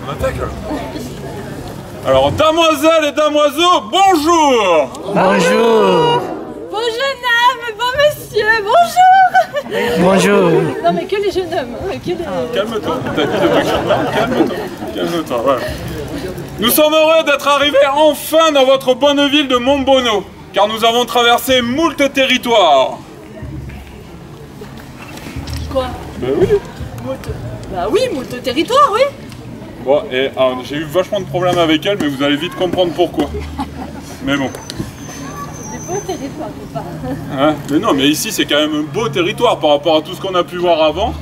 On attaque là. Alors, damoiselles et damoiseaux, bonjour. Bonjour. Bon jeune homme, bon monsieur, bonjour. Bonjour. Non mais que les jeunes hommes, que les... Calme-toi, t'as dit de pas calme-toi, calme-toi, voilà. Nous sommes heureux d'être arrivés enfin dans votre bonne ville de Montbono, car nous avons traversé moult territoires. Quoi? Ben oui. Bah oui, moult territoire, oui. Bon, et j'ai eu vachement de problèmes avec elle, mais vous allez vite comprendre pourquoi. Mais bon. C'est des beaux territoires, ou pas? Hein? Mais non, mais ici c'est quand même un beau territoire par rapport à tout ce qu'on a pu voir avant.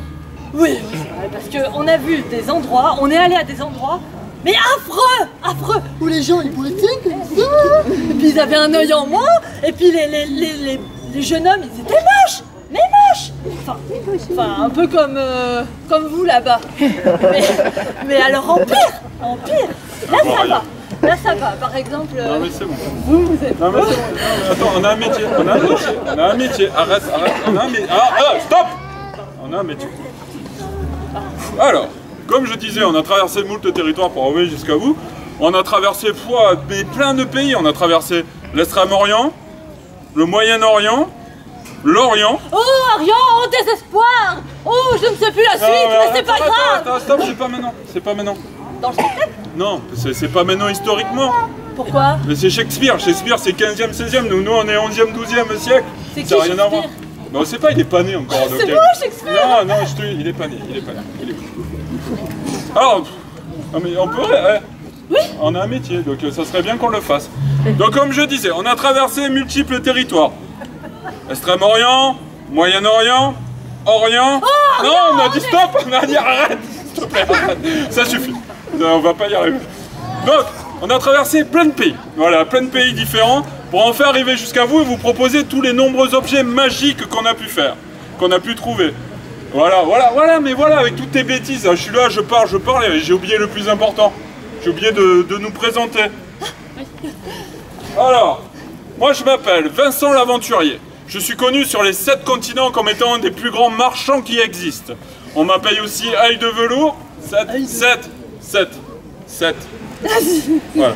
Oui, c'est vrai, parce qu'on a vu des endroits, on est allé à des endroits, mais affreux, affreux, où les gens ils boitaient comme ça, et puis ils avaient un œil en moins, et puis les jeunes hommes ils étaient moches, mais moches. Enfin un peu comme vous là-bas. Mais alors en pire. Là ça va, par exemple. Non mais c'est bon. Vous êtes. Non mais c'est bon. Attends, on a un métier, arrête, on a un métier. Stop. On a un métier. Alors, comme je disais, on a traversé moult territoires pour arriver jusqu'à vous. On a traversé plein de pays. On a traversé l'Extrême-Orient, le Moyen-Orient, l'Orient. Oh, Orient, oh, désespoir. Oh, je ne sais plus la suite, mais c'est pas grave. Attends, stop, c'est pas maintenant. Dans le spectacle? Non, c'est pas maintenant historiquement. Pourquoi? Mais c'est Shakespeare, c'est 15e, 16e, nous on est 11e, 12e siècle. C'est qui ça n'a rien à voir. Shakespeare? Mais on sait pas, il est pas né encore. C'est moi Shakespeare? Non, il est pas né, Alors, non, mais on peut... Oui. On a un métier, donc ça serait bien qu'on le fasse. Donc comme je disais, on a traversé multiples territoires. Extrême-Orient, Moyen-Orient, Orient... Oh, non, on a dit stop, on a dit arrête. S'il te plaît, arrête. Ça suffit. On va pas y arriver. Donc, on a traversé plein de pays. Voilà, plein de pays différents pour enfin arriver jusqu'à vous et vous proposer tous les nombreux objets magiques qu'on a pu faire, qu'on a pu trouver. Voilà, mais voilà, avec toutes tes bêtises. Je suis là, je parle et j'ai oublié le plus important. J'ai oublié de nous présenter. Alors, moi je m'appelle Vincent l'Aventurier. Je suis connu sur les 7 continents comme étant un des plus grands marchands qui existent. On m'appelle aussi Œil de Velours. 7. Voilà.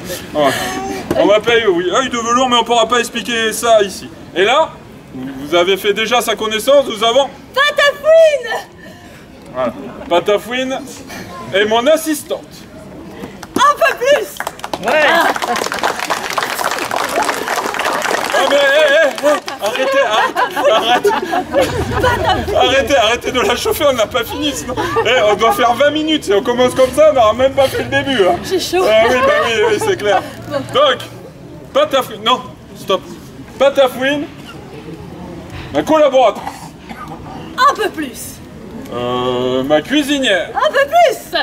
On m'appelle, oui, Œil de Velours, mais on ne pourra pas expliquer ça ici. Et là, vous avez fait déjà sa connaissance, nous avons... Patafouine. Voilà. Patafouine est mon assistante. Un peu plus. Ouais. Ah mais arrêtez de la chauffer, on n'a pas fini sinon. On doit faire 20 minutes, si on commence comme ça, on n'aura même pas fait le début. Hein. J'ai chaud. Oui, c'est clair. Donc, Patafouine, non, stop. Patafouine, ma collaboratrice. Un peu plus. Ma cuisinière. Un peu plus.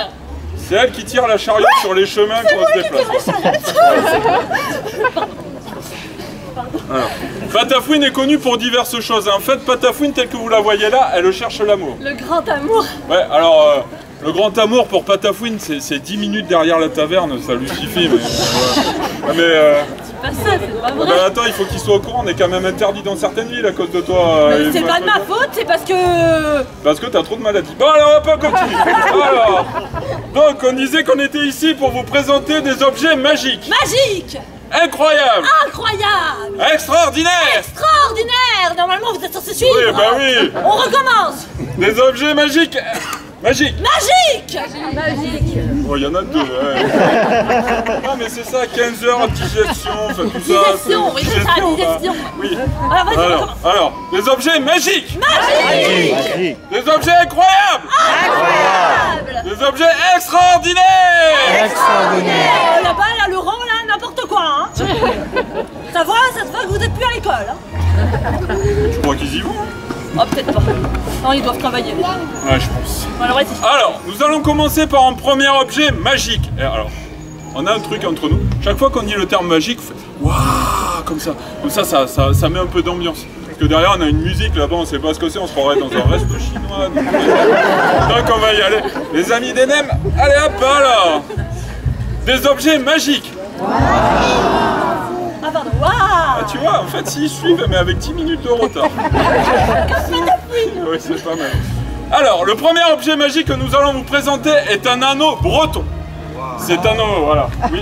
C'est elle qui tire la charrue sur les chemins quand on se déplace. Alors, Patafouine est connue pour diverses choses. En fait, Patafouine, telle que vous la voyez là, elle cherche l'amour. Le grand amour. Ouais, alors, le grand amour pour Patafouine, c'est 10 minutes derrière la taverne, ça lui suffit. Mais, C'est pas ça, c'est pas vrai. attends, il faut qu'il soit au courant, on est quand même interdit dans certaines villes à cause de toi. Mais c'est pas de ma faute, c'est parce que... Parce que t'as trop de maladies. Bon, alors, on va pas continuer. Alors, donc, on disait qu'on était ici pour vous présenter des objets magiques. Magique. Incroyable. Incroyable. Extraordinaire. Extraordinaire. Normalement, vous êtes censé suivre. Oui, bah oui. On recommence. Des objets magiques. Magique. Magique. Oh, il y en a 2. Ouais. Non, mais c'est ça, 15 heures, digestion, enfin tout ça. Digestion, oui, c'est ça, digestion. Oui. Alors, vas-y, on recommence. Alors, des objets magiques. Magique. Des objets incroyables. Incroyable. Des objets extraordinaires. Extraordinaire. Là-bas, là, le rang, là, n'importe quoi, hein. Ça se voit que vous êtes plus à l'école, hein. Je crois qu'ils y vont. Oh, peut-être pas. Non, ils doivent travailler. Ouais, je pense. Alors, vas-y. Alors, nous allons commencer par un premier objet magique. Et alors, on a un truc entre nous. Chaque fois qu'on dit le terme magique, on fait waouh, comme ça. Comme ça met un peu d'ambiance. Parce que derrière, on a une musique là-bas, on sait pas ce que c'est, on se croirait dans un resto chinois. Donc, on va y aller. Les amis des nems, allez hop, alors. Des objets magiques. Ah, pardon. Waouh. Ah, tu vois, en fait, s'ils suivent, mais avec 10 minutes de retard. Oui, c'est pas mal. Alors, le premier objet magique que nous allons vous présenter est un anneau breton. Cet anneau, voilà, oui.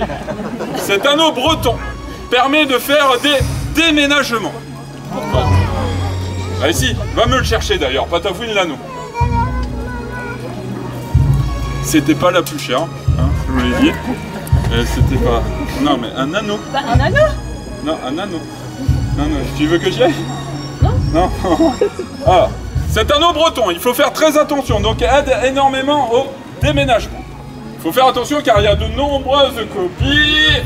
Cet anneau breton permet de faire des déménagements. Pourquoi? Ah, ici, va me le chercher d'ailleurs, Patafouine l'anneau. C'était pas la plus chère, hein, je vous l'ai dit. C'était pas... Non mais un anneau. Bah, un anneau? Non, un anneau. Non, non, tu veux que j'y aille? Non. Non. Alors, cet anneau breton, il faut faire très attention, donc aide énormément au déménagement. Il faut faire attention car il y a de nombreuses copies.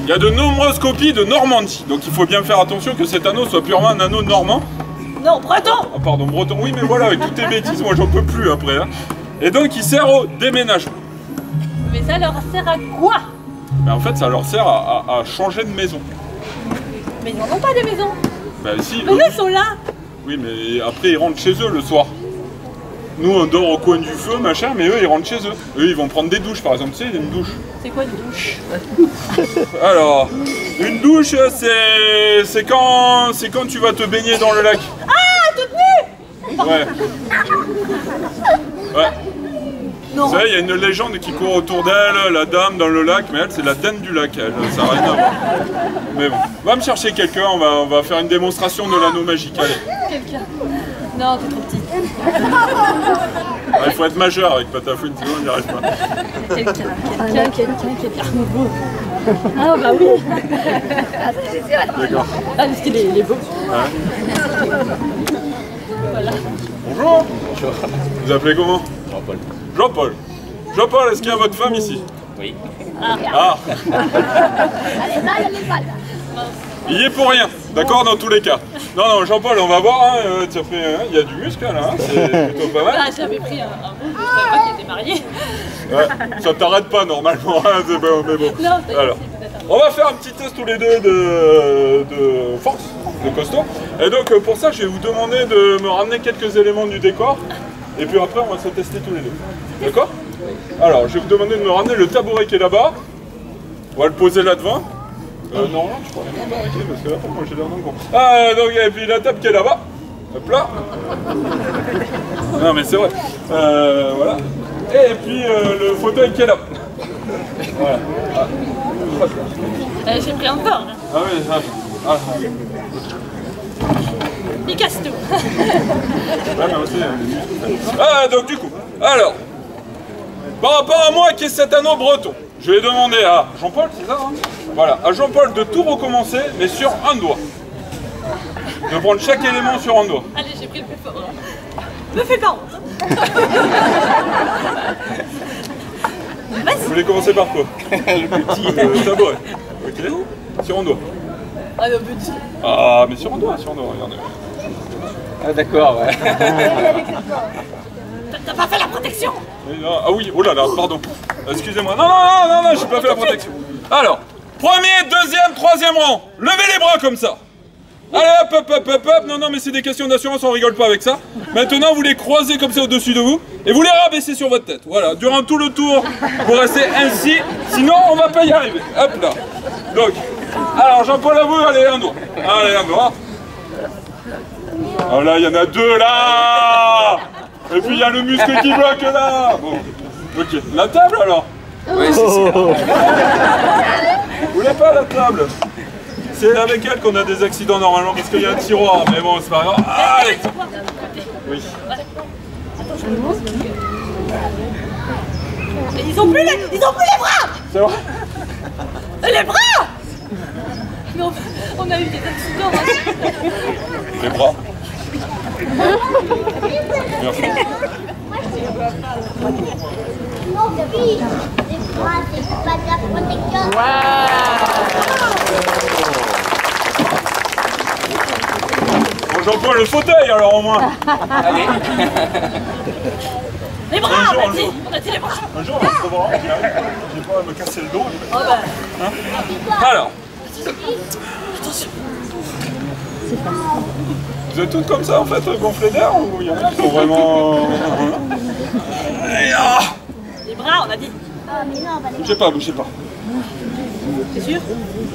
Il y a de nombreuses copies de Normandie, donc il faut bien faire attention que cet anneau soit purement un anneau normand. Non, breton. Ah, pardon, breton, oui mais voilà, avec toutes tes bêtises, moi j'en peux plus après. Hein. Et donc il sert au déménagement. Mais ça leur sert à quoi? Ben, en fait ça leur sert à changer de maison. Mais ils n'en ont pas des maisons. Ben si. Mais ils sont là. Oui mais après ils rentrent chez eux le soir. Nous on dort au coin du feu, machin, mais eux ils rentrent chez eux. Eux ils vont prendre des douches par exemple, tu sais, une douche. C'est quoi une douche? Alors, une douche c'est quand tu vas te baigner dans le lac. Ah, toute nue. Ouais. Ouais. Non. Vous savez, il y a une légende qui court autour d'elle, la dame dans le lac, mais elle c'est la dame du lac, elle, ça n'a rien à voir. Mais bon, va me chercher quelqu'un, on va faire une démonstration de l'anneau magique, allez. Quelqu'un. Non, t'es trop petit. Ah, il faut être majeur avec Patafouine, sinon on n'y arrive pas. Quelqu'un. Ah bah oui. D'accord. Ah, parce qu'il est beau. Ouais. Bonjour. Vous appelez comment? Jean-Paul. Jean-Paul. Jean-Paul, est-ce qu'il y a votre femme ici? Oui. Ah. Il y est pour rien, d'accord, dans tous les cas. Non, non, Jean-Paul, on va voir, hein, ça fait, il y a du muscle là, hein, c'est plutôt pas mal. Ah, j'avais pris un bout, je savais pas qu'il était marié. Ouais, ça t'arrête pas normalement, hein, mais bon. Non, c'est Alors, on va faire un petit test tous les deux de force, de costaud. Et donc pour ça, je vais vous demander de me ramener quelques éléments du décor. Et puis après, on va se tester tous les deux. D'accord? Alors, je vais vous demander de me ramener le tabouret qui est là-bas. On va le poser là devant. Non, je crois qu'il est barriqué parce que là, pour moi, j'ai l'air d'un con. Ah, donc, et puis la table qui est là-bas. Hop là. Non, mais c'est vrai. Voilà. Et puis le fauteuil qui est là. Voilà. J'ai pris un port. Ah oui, Il casse tout. Ouais, mais aussi, ah, donc du coup, alors, par rapport à moi qui est cet anneau breton, je vais demander à Jean-Paul, c'est ça, hein? Voilà, à Jean-Paul de tout recommencer, mais sur un doigt. De prendre chaque élément sur un doigt. Allez, j'ai pris le plus fort. Me fais pas honte. Vous voulez commencer par quoi? Le petit tabouret. Ok, sur un doigt. Ah non, petit. Ah, mais sur un doigt, regardez. Ah d'accord, ouais. T'as pas fait la protection? Ah oui, oh là là, pardon. Excusez-moi. Non, j'ai pas fait la protection. Alors, premier, deuxième, troisième rang. Levez les bras comme ça. Allez, hop. Non, mais c'est des questions d'assurance, on rigole pas avec ça. Maintenant, vous les croisez comme ça au-dessus de vous et vous les rabaissez sur votre tête. Voilà, durant tout le tour, vous restez ainsi. Sinon, on va pas y arriver. Hop là. Donc, alors, Jean-Paul, à vous, allez, un doigt. Allez, un doigt. Oh là, il y en a deux là. Et puis il y a le muscle qui bloque là. Bon, ok. La table alors? Oui, c'est sûr. Vous voulez pas la table? C'est avec elle qu'on a des accidents normalement parce qu'il y a un tiroir, mais bon, c'est pas grave. Allez. Oui. Ils ont plus les bras. C'est vrai? Les bras. Mais on a eu des accidents. Hein. Les bras. Merci. Non, oui, les bras, c'est pas de la protection. Bon, Jean-Paul, le fauteuil alors au moins. Allez. Les bras, Un jour, on a dit les bras. Un jour, on va se revoir. J'ai pas à me casser le dos. Oh bah. Hein? Alors. Attention. Vous êtes toutes comme ça en fait, gonflées d'air ou il y en a qui sont vraiment... Les bras, on a dit. Ah, mais non, on va les Bougez pas. T'es sûr? Si.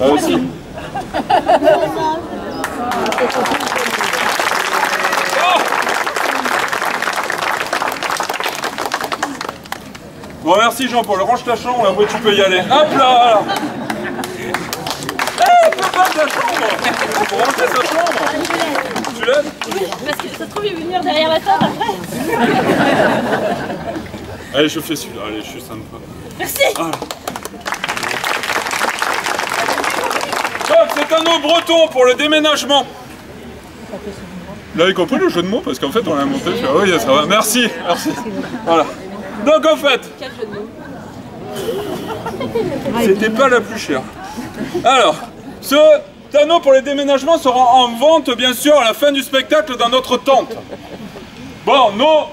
Oh Bon, merci Jean-Paul. Range ta chambre, après tu peux y aller. Hop là. C'est pas ta chambre. Faut ranger sa chambre. Tu l'aimes? Oui, parce que ça se trouve, il va venir derrière la table après. Allez, je fais celui-là. Allez, je suis sympa. Merci. Voilà. Donc, c'est un eau breton pour le déménagement. Vous avez compris le jeu de mots? Parce qu'en fait, on l'a monté. Oui, ça va. Merci. Merci. Voilà. Donc, en fait, Quel jeu de mots. c'était pas la plus chère. Alors, ce tonneau pour les déménagements sera en vente, bien sûr, à la fin du spectacle dans notre tente. Bon, nos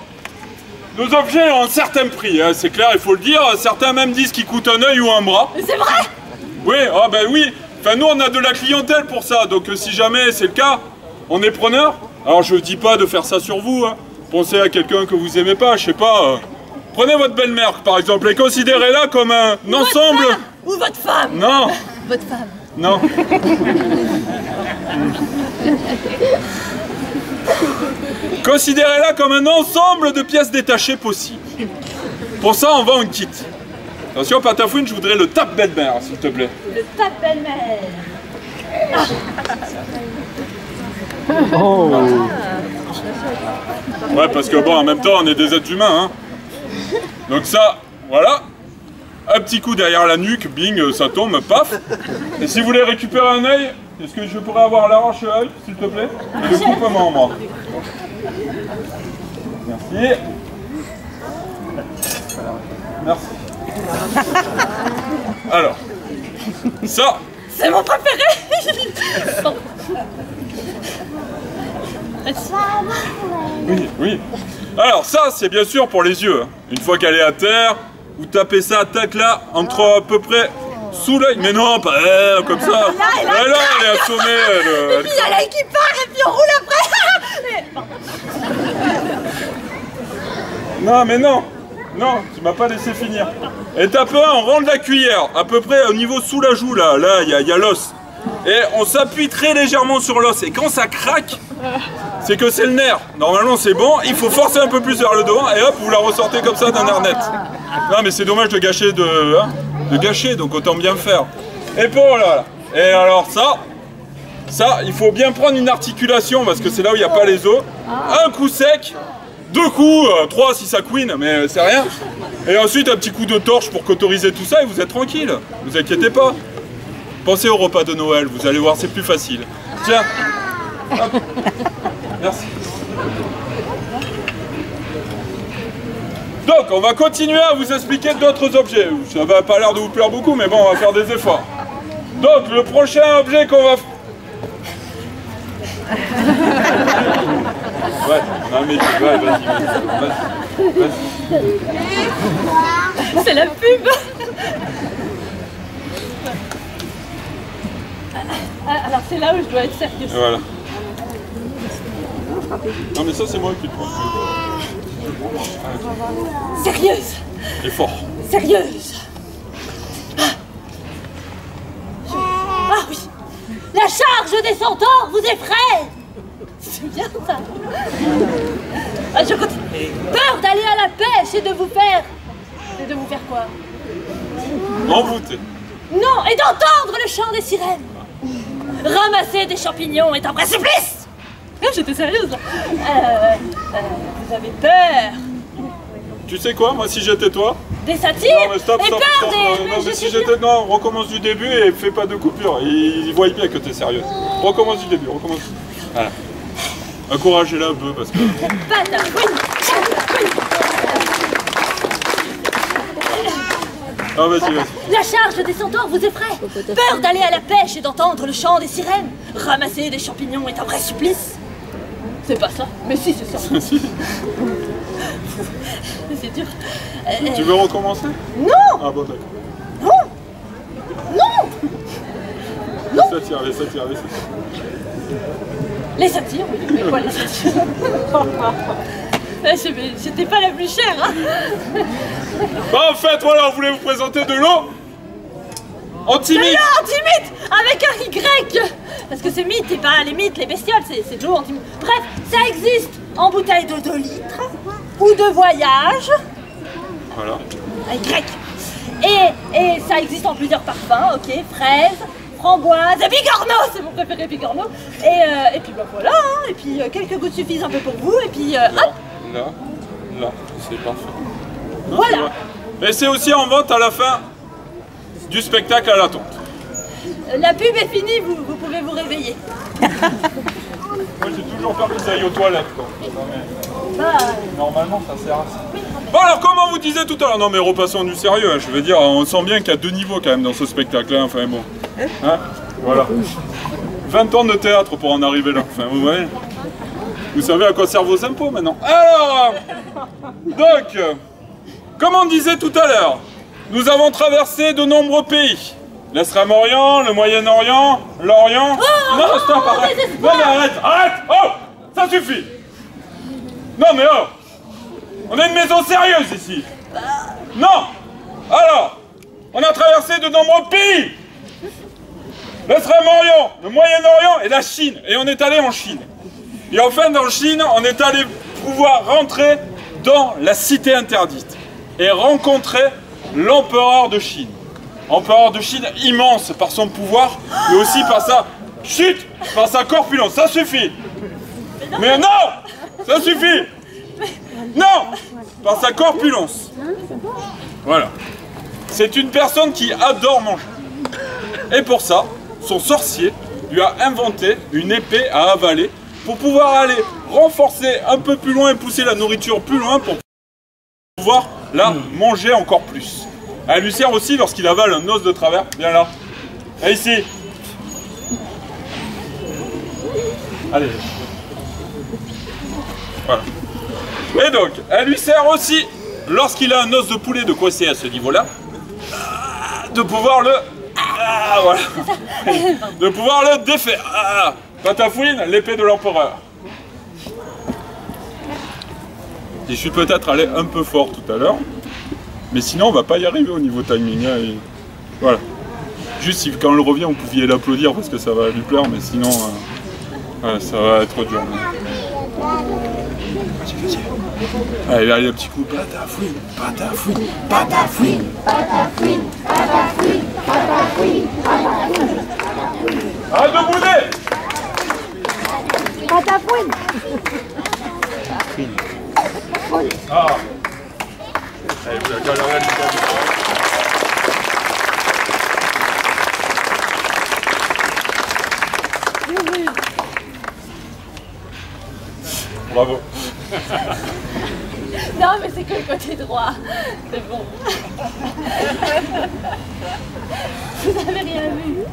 objets ont un certain prix, hein, c'est clair, il faut le dire. Certains même disent qu'ils coûtent un œil ou un bras. Mais c'est vrai. Oui, ah ben oui. Enfin, nous, on a de la clientèle pour ça, donc si jamais c'est le cas, on est preneur. Alors, je dis pas de faire ça sur vous, hein. Pensez à quelqu'un que vous aimez pas, je sais pas. Prenez votre belle-mère, par exemple, et considérez-la comme un ensemble... Ou votre femme. Non. Votre femme. Non. Considérez-la comme un ensemble de pièces détachées possibles. Pour ça, on vend un kit. Attention, Patafouine, je voudrais le tape belle-mère, s'il te plaît. Le tape belle-mère. Ouais, parce que bon, en même temps, on est des êtres humains, hein. Donc ça, voilà. Un petit coup derrière la nuque, bing, ça tombe, paf. Et si vous voulez récupérer un œil, est-ce que je pourrais avoir l'arrache-œil, s'il te plaît? Le coupe-moi en bras. Merci. Merci. Alors, ça. C'est mon préféré. Bon. Oui, oui. Alors ça, c'est bien sûr pour les yeux. Une fois qu'elle est à terre, vous tapez ça, tac là, entre à peu près sous l'œil. Mais non, pas comme ça. Là, elle est assommée. Et puis il y a l'œil qui part et puis on roule après. Non, mais non. Non, tu m'as pas laissé finir. Et tape un en rang de la cuillère, à peu près au niveau sous la joue là. Là, il y a l'os. Et on s'appuie très légèrement sur l'os. Et quand ça craque, c'est que c'est le nerf. Normalement, c'est bon. Il faut forcer un peu plus vers le devant et hop, vous la ressortez comme ça d'un air net. Non, mais c'est dommage de gâcher de gâcher, donc autant bien faire. Et pour voilà. Et alors ça, il faut bien prendre une articulation parce que c'est là où il n'y a pas les os. Un coup sec, deux coups, trois si ça couine, mais c'est rien. Et ensuite un petit coup de torche pour cauteriser tout ça et vous êtes tranquille. Vous inquiétez pas. Pensez au repas de Noël, vous allez voir, c'est plus facile. Tiens. Hop. Merci. Donc, on va continuer à vous expliquer d'autres objets. Ça va pas l'air de vous plaire beaucoup, mais bon, on va faire des efforts. Donc, le prochain objet qu'on va... Ouais, non mais vas-y. C'est la pub. Alors c'est là où je dois être sérieuse. Voilà. Non mais ça c'est moi qui le prends. Sérieuse. Et fort. Sérieuse. Ah oui. La charge des centaures vous effraie. C'est bien ça. Ah, je continue. Peur d'aller à la pêche et de vous faire... Et de vous faire quoi? Envoûté. Non, et d'entendre le chant des sirènes. Ramasser des champignons est un vrai supplice. Ah, j'étais sérieuse là. Vous avez peur Tu sais quoi, moi si j'étais toi... des satires? Non mais stop. des... Non mais si j'étais... Non, recommence du début et fais pas de coupure. Ils voient bien que t'es sérieuse. Recommence du début, recommence. Voilà. Encouragez-la un peu parce que... Patafouine. Ah vas-y. La charge des centaures vous effraie. Peur d'aller à la pêche et d'entendre le chant des sirènes. Ramasser des champignons est un vrai supplice. C'est pas ça. Mais si, c'est ça. C'est dur. Tu veux recommencer? Non. Ah bon d'accord. Non. Les satires. Les satires, oui. Mais quoi les satires? C'était pas la plus chère, hein. Bah en fait, voilà, on voulait vous présenter de l'eau anti-mythe. De l'eau anti-mythe avec un Y. Parce que c'est mythe et pas les mythes, les bestioles, c'est de l'eau anti-mythe. Bref, ça existe en bouteille de 2 litres ou de voyage. Voilà. Y. Et ça existe en plusieurs parfums, ok, fraise, framboise, bigorneau, c'est mon préféré bigorneau. Et puis bah voilà, hein, et puis quelques gouttes suffisent un peu pour vous, et puis hop. Là, c'est parfait. Non, Voilà. et c'est aussi en vente à la fin du spectacle à la tonte. La pub est finie, vous pouvez vous réveiller. Moi j'ai toujours peur qu'ils aillent aux toilettes quoi. Non, mais... Bah, normalement ça sert à ça. Bon alors comme on vous disait tout à l'heure, non mais repassons du sérieux, hein, je veux dire, on sent bien qu'il y a deux niveaux quand même dans ce spectacle là, enfin bon. Hein, voilà. 20 ans de théâtre pour en arriver là, enfin vous voyez. Vous savez à quoi servent vos impôts maintenant. Alors, donc, comme on disait tout à l'heure, nous avons traversé de nombreux pays. L'Extrême-Orient, le Moyen-Orient, l'Orient... non, stop, arrête. Non mais arrête. Oh, ça suffit. Non mais oh, on est une maison sérieuse ici. Non. Alors, on a traversé de nombreux pays. L'Extrême-Orient, le Moyen-Orient et la Chine. Et on est allé en Chine. Et enfin, dans Chine, on est allé pouvoir rentrer dans la cité interdite et rencontrer l'empereur de Chine. Empereur de Chine immense par son pouvoir, mais aussi par sa chute, par sa corpulence. Ça suffit. Mais non, ça suffit. Non, par sa corpulence. Voilà. C'est une personne qui adore manger. Et pour ça, son sorcier lui a inventé une épée à avaler pour pouvoir aller renforcer un peu plus loin et pousser la nourriture plus loin pour pouvoir la manger encore plus. Elle lui sert aussi lorsqu'il avale un os de travers. Viens là. Et ici. Allez. Voilà. Et donc, elle lui sert aussi, lorsqu'il a un os de poulet de coincé à ce niveau-là, de pouvoir le... voilà. De pouvoir le défaire. Patafouine, l'épée de l'empereur. Je suis peut-être allé un peu fort tout à l'heure, mais sinon on va pas y arriver au niveau timing. Hein, et... voilà. Juste si quand elle revient, vous pouviez l'applaudir parce que ça va lui plaire, mais sinon ça va être dur. Allez, allez, un petit coup. Patafouine, patafouine, patafouine, patafouine, patafouine, patafouine, patafouine. Arrête de bouder! Patafouine. Ah. Allez, vous avez galéré du bravo. non mais c'est que le côté droit. C'est bon. Vous avez rien vu.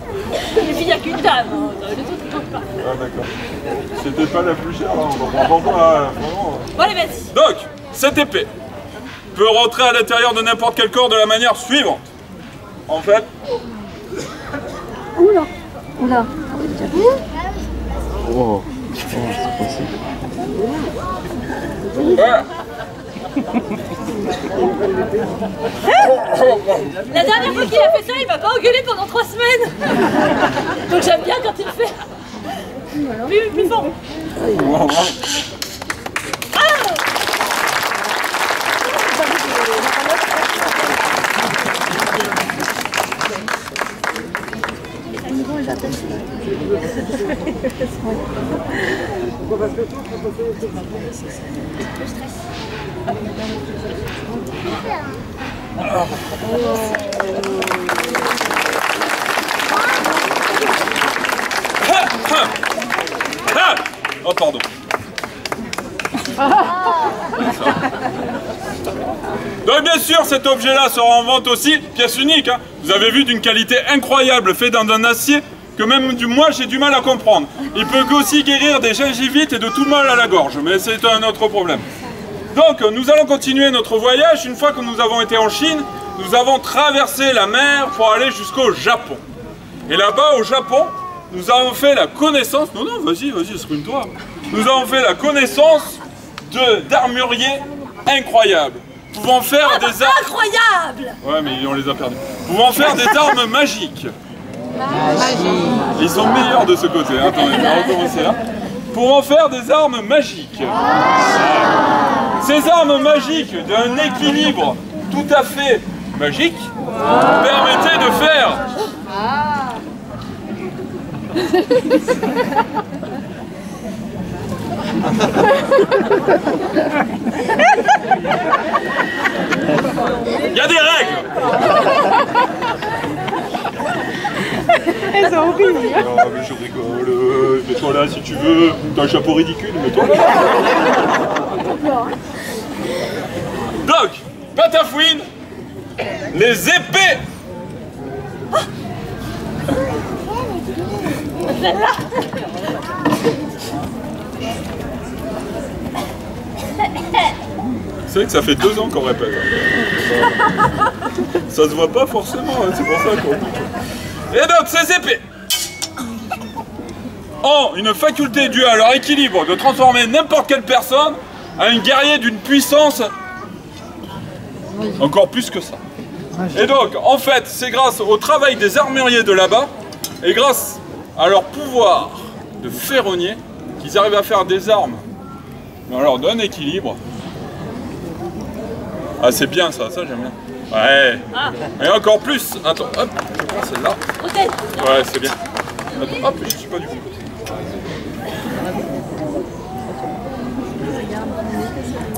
Et puis il n'y a qu'une dame. Hein. Les autres ne comptent pas. Ah d'accord. C'était pas la plus chère là, on comprend pas là, vraiment. Bon allez vas-y. Donc, cette épée peut rentrer à l'intérieur de n'importe quel corps de la manière suivante. En fait... Oula. Oula. Oh, c'est possible. Voilà. La dernière fois qu'il a fait ça, il m'a pas engueulé pendant 3 semaines. Donc j'aime bien quand il le fait. Plus fort. Oh pardon. Donc bien sûr cet objet là sera en vente aussi, pièce unique hein. Vous avez vu, d'une qualité incroyable, fait dans un acier que même moi j'ai du mal à comprendre. Il peut aussi guérir des gingivites et de tout mal à la gorge, mais c'est un autre problème. Donc nous allons continuer notre voyage. Une fois que nous avons été en Chine, nous avons traversé la mer pour aller jusqu'au Japon. Et là-bas au Japon, nous avons fait la connaissance... Non, vas-y, scrume-toi. Nous avons fait la connaissance d'armuriers incroyables. Pouvant faire des armes... Incroyable! Ouais, mais on les a perdus. Pouvant faire des armes magiques. Ils sont meilleurs de ce côté. Hein. Attendez, on va recommencer là. Pouvant faire des armes magiques. Ces armes magiques d'un équilibre tout à fait magique permettait de faire il y a des règles. Elles sont horribles. Ah, mais je rigole, mets-toi là si tu veux. T'as un chapeau ridicule, mets-toi là. Donc, Patafouine, les épées. C'est vrai que ça fait 2 ans qu'on répète. Ça se voit pas forcément, hein, c'est pour ça qu'on dit. Et donc ces épées ont une faculté due à leur équilibre de transformer n'importe quelle personne en un guerrier d'une puissance encore plus que ça. Et donc, en fait, c'est grâce au travail des armuriers de là-bas et grâce à leur pouvoir de ferronnier qu'ils arrivent à faire des armes. Mais on leur donne équilibre. Ah, c'est bien ça, ça j'aime bien. Ouais. Ah. Et encore plus. Attends, hop, je prends celle-là. Ok. Ouais, c'est bien. Attends, hop, je suis pas du bon côté.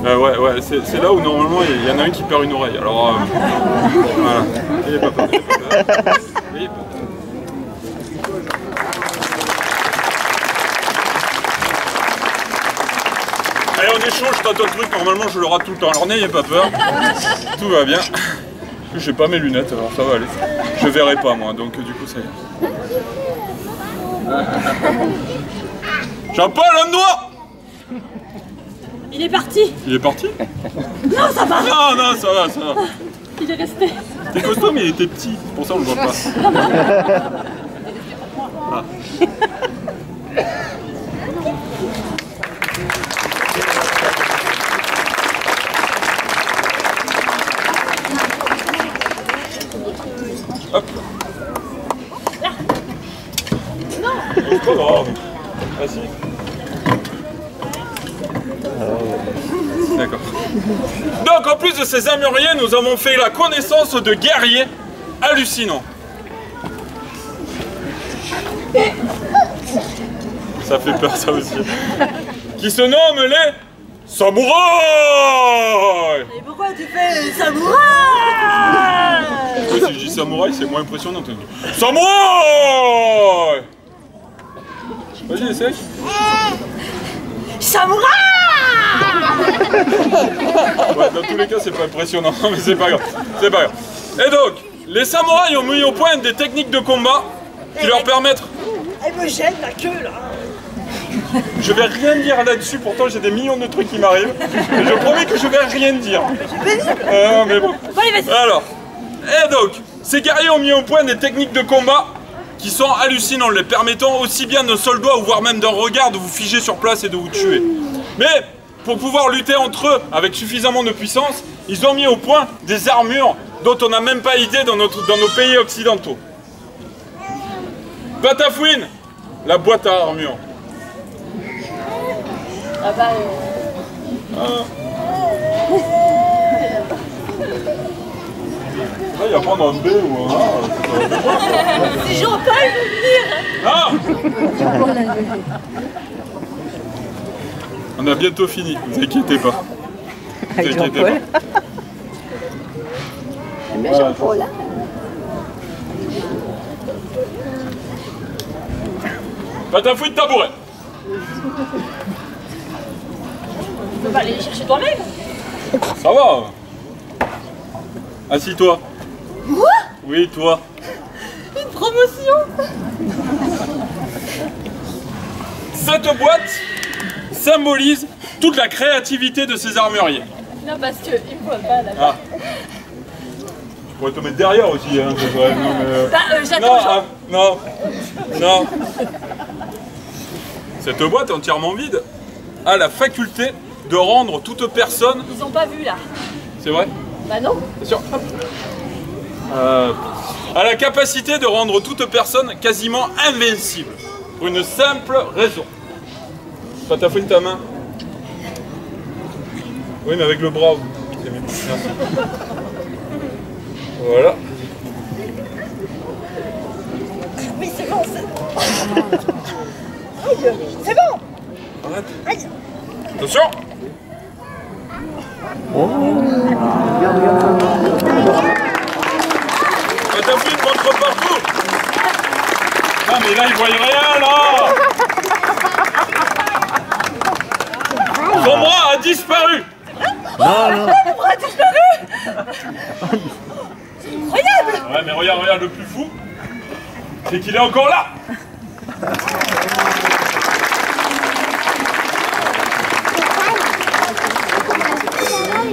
Ouais, c'est là où normalement il y en a un qui perd une oreille. Alors, voilà. N'ayez pas peur, n'ayez pas peur. N'ayez pas peur. Allez, on échange, je tâte le truc, normalement je le rate tout le temps. Alors n'ayez pas peur, tout va bien. J'ai pas mes lunettes, alors ça va aller. Je verrai pas moi, donc du coup ça y est. Jean-Paul, un doigt. Il est parti. Il est parti? Non, ça va. Non, ça va, ça va. Il est resté. T'es costaud mais il était petit, pour ça on le voit pas. Ah. Hop. Non. C'est pas grave. Ah si. D'accord. Donc en plus de ces armuriers, nous avons fait la connaissance de guerriers hallucinants. Ça fait peur ça aussi. Qui se nomment les samouraïs. Et pourquoi tu fais samouraï? Si je dis samouraï, c'est moins impressionnant. Samouraï. Vas-y, essaye. Samouraï. Ouais, dans tous les cas, c'est pas impressionnant, mais c'est pas grave. C'est pas grave. Et donc, les samouraïs ont mis au point des techniques de combat qui leur permettent... Elle me gêne la queue là. Je vais rien dire là-dessus, pourtant j'ai des millions de trucs qui m'arrivent. Et je promets que je vais rien dire. Mais bon. Allez, vas-y. Alors, et donc, ces guerriers ont mis au point des techniques de combat qui sont hallucinantes, les permettant aussi bien d'un seul doigt ou voire même d'un regard de vous figer sur place et de vous tuer. Mais pour pouvoir lutter entre eux avec suffisamment de puissance, ils ont mis au point des armures dont on n'a même pas idée dans nos pays occidentaux. Patafouine, la boîte à armure. Ah bah. Là, il y a pas un B ou un A. C'est Jean-Paul veut venir. Ah! On a bientôt fini, ne vous inquiétez pas. Ne vous inquiétez pas. Mais Jean-Paul là. Patafouille de tabouret. Tu peux pas aller les chercher toi-même. Ça va. Assis-toi. Moi? Oui, toi. Une promotion. Cette boîte symbolise toute la créativité de ces armuriers. Non, parce qu'il me voit pas là. Ah. Je pourrais te mettre derrière aussi, hein. Ouais, non, mais... Bah, non, j'attends. ah, non, non. Cette boîte entièrement vide a la faculté de rendre toute personne... Ils ont pas vu là. C'est vrai? Bah non. Bien sûr. A la capacité de rendre toute personne quasiment invincible. Pour une simple raison. Patafouine ta main. Oui, mais avec le bras. C'est mieux. Merci. Voilà. Oui, c'est bon, c'est... Aïe, c'est bon. Arrête. Aïe. Attention. Ta fille montre partout. Non mais là il voit rien là. Son bras a disparu. Non, non. Mon bras a disparu. C'est incroyable. Ouais mais regarde, regarde, le plus fou, c'est qu'il est encore là.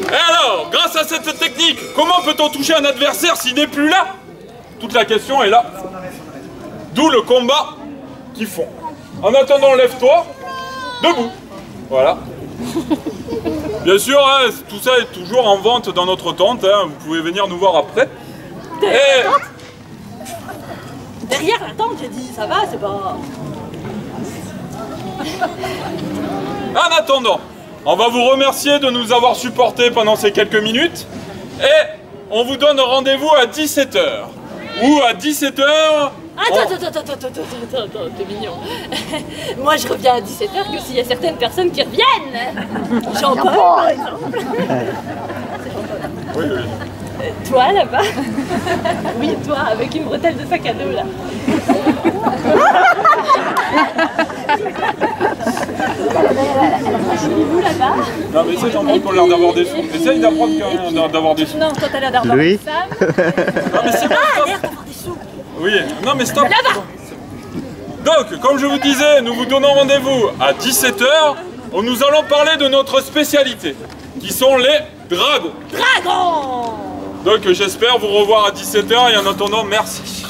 Et alors, grâce à cette technique, comment peut-on toucher un adversaire s'il n'est plus là? Toute la question est là. D'où le combat qu'ils font. En attendant, lève-toi, debout. Voilà. Bien sûr, hein, tout ça est toujours en vente dans notre tente. Hein, vous pouvez venir nous voir après. Et... Derrière la tente, j'ai dit, ça va, c'est pas... En attendant, on va vous remercier de nous avoir supportés pendant ces quelques minutes. Et on vous donne rendez-vous à 17 h. Ou à 17 h... Attends, t'es mignon. Moi, je reviens à 17 h que s'il y a certaines personnes qui reviennent. Jean-Paul, par exemple. Oui, oui. Toi, là-bas. Oui, toi, avec une bretelle de sac à dos, là. Vous, là-bas. Non, mais essaye d'apprendre pour l'air d'avoir des sous. Essaye d'apprendre d'avoir des sous. Non, toi, t'as l'air d'avoir Louis. des femmes. Non, mais c'est bon, Ah, stop. l'air d'avoir des sous. Oui, non, mais stop. Là-bas. Donc, comme je vous disais, nous vous donnons rendez-vous à 17 h où nous allons parler de notre spécialité, qui sont les dragons. Dragon. Donc, j'espère vous revoir à 17 h et en attendant, merci.